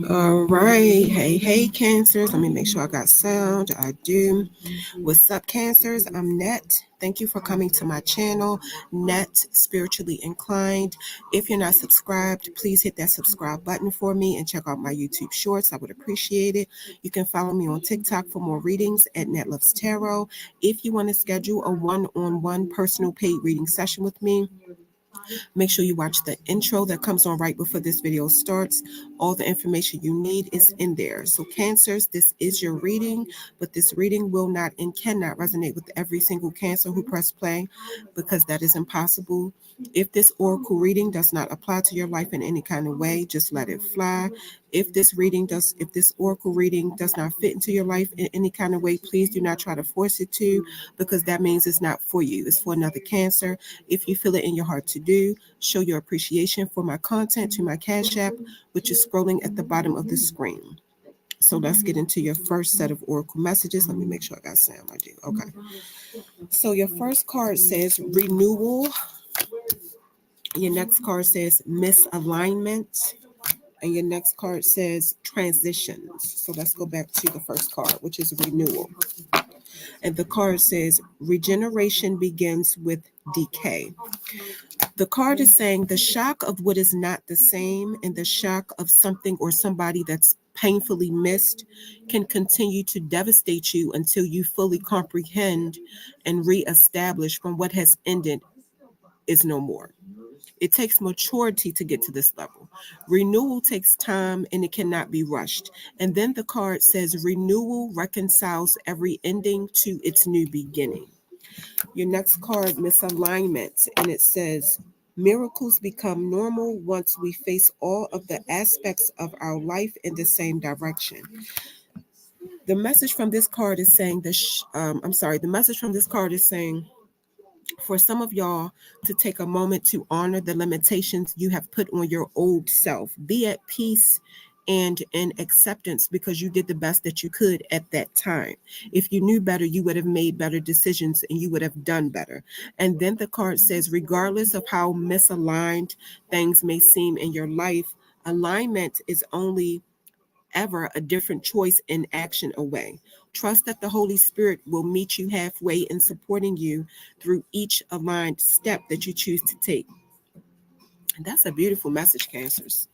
All right. Hey, Cancers. Let me make sure I got sound. I do. What's up, Cancers? I'm Net. Thank you for coming to my channel, Net Spiritually Inclined. If you're not subscribed, please hit that subscribe button for me and check out my YouTube shorts. I would appreciate it. You can follow me on TikTok for more readings at Net Loves Tarot. If you want to schedule a one-on-one personal paid reading session with me, make sure you watch the intro that comes on right before this video starts. All the information you need is in there. So Cancers, this is your reading, but this reading will not and cannot resonate with every single Cancer who pressed play, because that is impossible. If this oracle reading does not apply to your life in any kind of way, just let it fly. If this oracle reading does not fit into your life in any kind of way, please do not try to force it to, because that means it's not for you. It's for another Cancer. If you feel it in your heart to do, show your appreciation for my content to my Cash App, which is scrolling at the bottom of the screen. So let's get into your first set of oracle messages. Let me make sure I got sound. I do. Okay. So your first card says renewal. Your next card says misalignment. And your next card says transitions. So let's go back to the first card, which is renewal. And the card says regeneration begins with decay. The card is saying the shock of what is not the same and the shock of something or somebody that's painfully missed can continue to devastate you until you fully comprehend and reestablish from what has ended is no more. It takes maturity to get to this level. Renewal takes time and it cannot be rushed. And then the card says renewal reconciles every ending to its new beginning. Your next card, misalignment, and it says miracles become normal once we face all of the aspects of our life in the same direction. The message from this card is saying the message from this card is saying for some of y'all to take a moment to honor the limitations you have put on your old self. Be at peace and in acceptance, because you did the best that you could at that time. If you knew better, you would have made better decisions and you would have done better. And then the card says, regardless of how misaligned things may seem in your life, alignment is only ever a different choice and action away. Trust that the Holy Spirit will meet you halfway in supporting you through each aligned step that you choose to take. And that's a beautiful message, Cancers.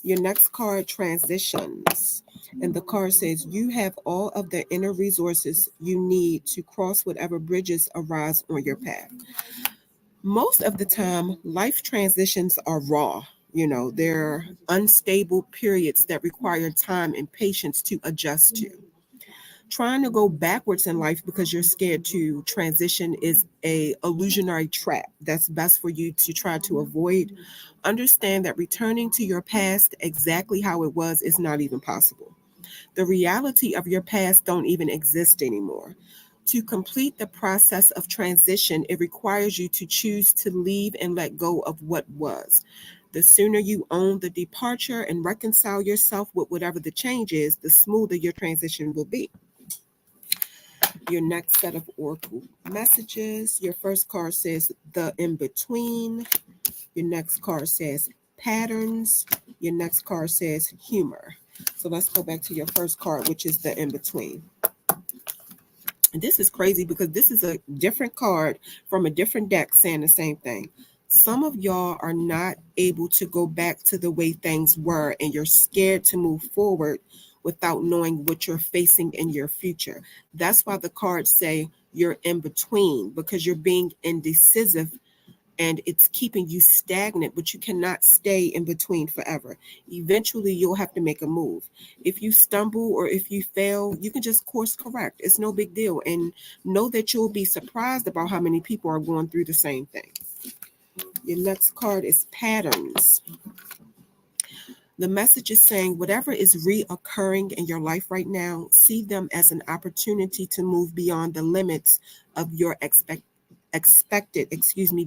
Your next card, transitions. And the card says, you have all of the inner resources you need to cross whatever bridges arise on your path. Most of the time, life transitions are raw. They're unstable periods that require time and patience to adjust to. Trying to go backwards in life because you're scared to transition is a illusionary trap that's best for you to try to avoid. Understand that returning to your past exactly how it was is not even possible. The reality of your past don't even exist anymore. To complete the process of transition, it requires you to choose to leave and let go of what was. The sooner you own the departure and reconcile yourself with whatever the change is, the smoother your transition will be. Your next set of oracle messages. Your first card says the in-between. Your next card says patterns. Your next card says humor. So let's go back to your first card, which is the in-between. And this is crazy because this is a different card from a different deck saying the same thing. Some of y'all are not able to go back to the way things were, and you're scared to move forward without knowing what you're facing in your future. That's why the cards say you're in between, because you're being indecisive and it's keeping you stagnant, but you cannot stay in between forever. Eventually, you'll have to make a move. If you stumble or if you fail, you can just course correct. It's no big deal. And know that you'll be surprised about how many people are going through the same thing. Your next card is patterns. The message is saying whatever is reoccurring in your life right now, see them as an opportunity to move beyond the limits of your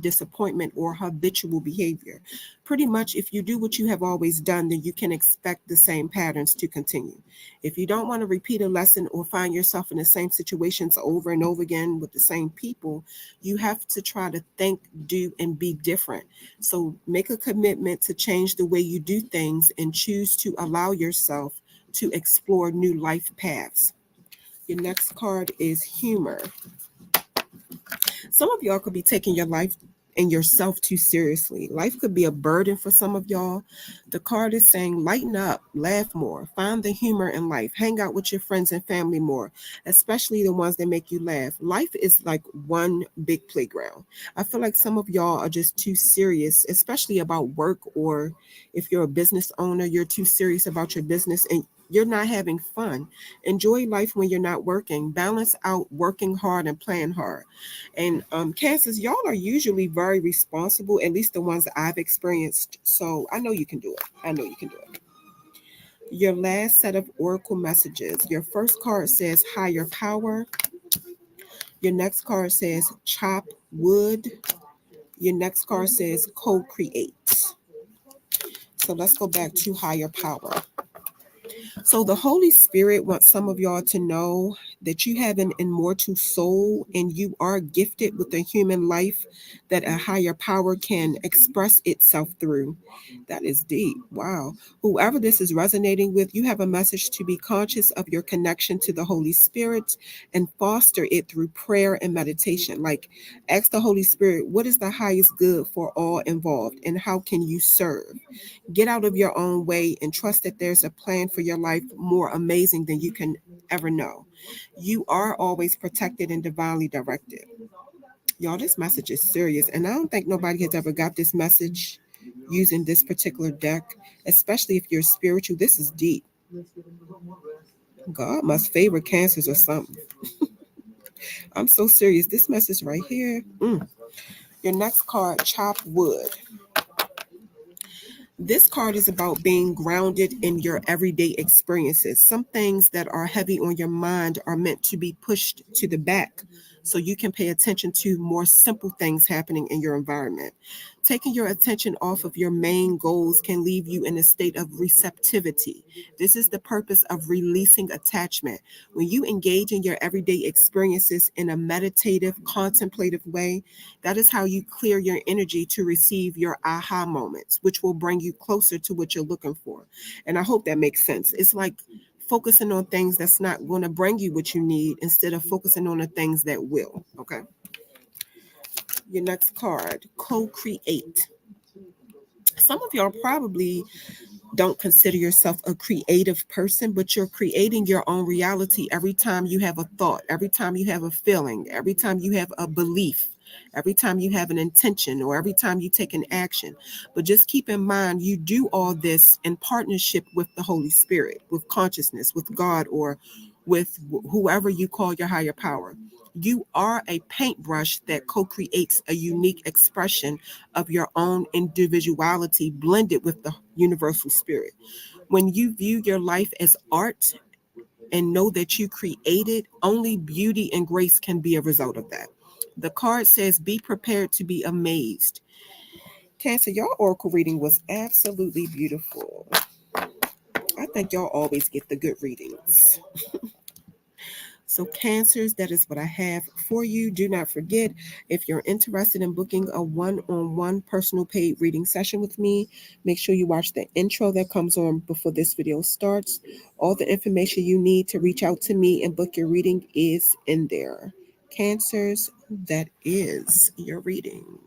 disappointment or habitual behavior. Pretty much, if you do what you have always done, then you can expect the same patterns to continue. If you don't want to repeat a lesson or find yourself in the same situations over and over again with the same people, you have to try to think, do, and be different. So make a commitment to change the way you do things and choose to allow yourself to explore new life paths. Your next card is humor. Some of y'all could be taking your life and yourself too seriously. Life could be a burden for some of y'all. The card is saying lighten up, laugh more, find the humor in life, hang out with your friends and family more, especially the ones that make you laugh. Life is like one big playground. I feel like some of y'all are just too serious, especially about work, or if you're a business owner, you're too serious about your business and you're not having fun. Enjoy life when you're not working. Balance out working hard and playing hard. And Cancers, y'all are usually very responsible, at least the ones that I've experienced. So I know you can do it. I know you can do it. Your last set of oracle messages. Your first card says higher power. Your next card says chop wood. Your next card says co-create. So let's go back to higher power. So the Holy Spirit wants some of y'all to know that you have an immortal soul and you are gifted with a human life that a higher power can express itself through. That is deep. Wow. Whoever this is resonating with, you have a message to be conscious of your connection to the Holy Spirit and foster it through prayer and meditation. Like, ask the Holy Spirit, what is the highest good for all involved and how can you serve? Get out of your own way and trust that there's a plan for your life more amazing than you can ever know. You are always protected and divinely directed. Y'all, this message is serious, and I don't think nobody has ever got this message using this particular deck, especially if you're spiritual. This is deep. God must favor Cancers or something. I'm so serious. This message right here. Your next card, chop wood. This card is about being grounded in your everyday experiences. Some things that are heavy on your mind are meant to be pushed to the back so you can pay attention to more simple things happening in your environment. Taking your attention off of your main goals can leave you in a state of receptivity. This is the purpose of releasing attachment. When you engage in your everyday experiences in a meditative, contemplative way, that is how you clear your energy to receive your aha moments, which will bring you closer to what you're looking for. And I hope that makes sense. It's like focusing on things that's not going to bring you what you need instead of focusing on the things that will. Okay. Your next card, co-create. Some of y'all probably don't consider yourself a creative person, but you're creating your own reality every time you have a thought, every time you have a feeling, every time you have a belief, every time you have an intention, or every time you take an action. But just keep in mind, you do all this in partnership with the Holy Spirit, with consciousness, with God, or with whoever you call your higher power. You are a paintbrush that co creates a unique expression of your own individuality blended with the universal spirit. When you view your life as art and know that you created, only beauty and grace can be a result of that. The card says, be prepared to be amazed. Cancer, your oracle reading was absolutely beautiful. I think y'all always get the good readings. So, Cancers, that is what I have for you. Do not forget, if you're interested in booking a one-on-one personal paid reading session with me, make sure you watch the intro that comes on before this video starts. All the information you need to reach out to me and book your reading is in there. Cancers, that is your reading.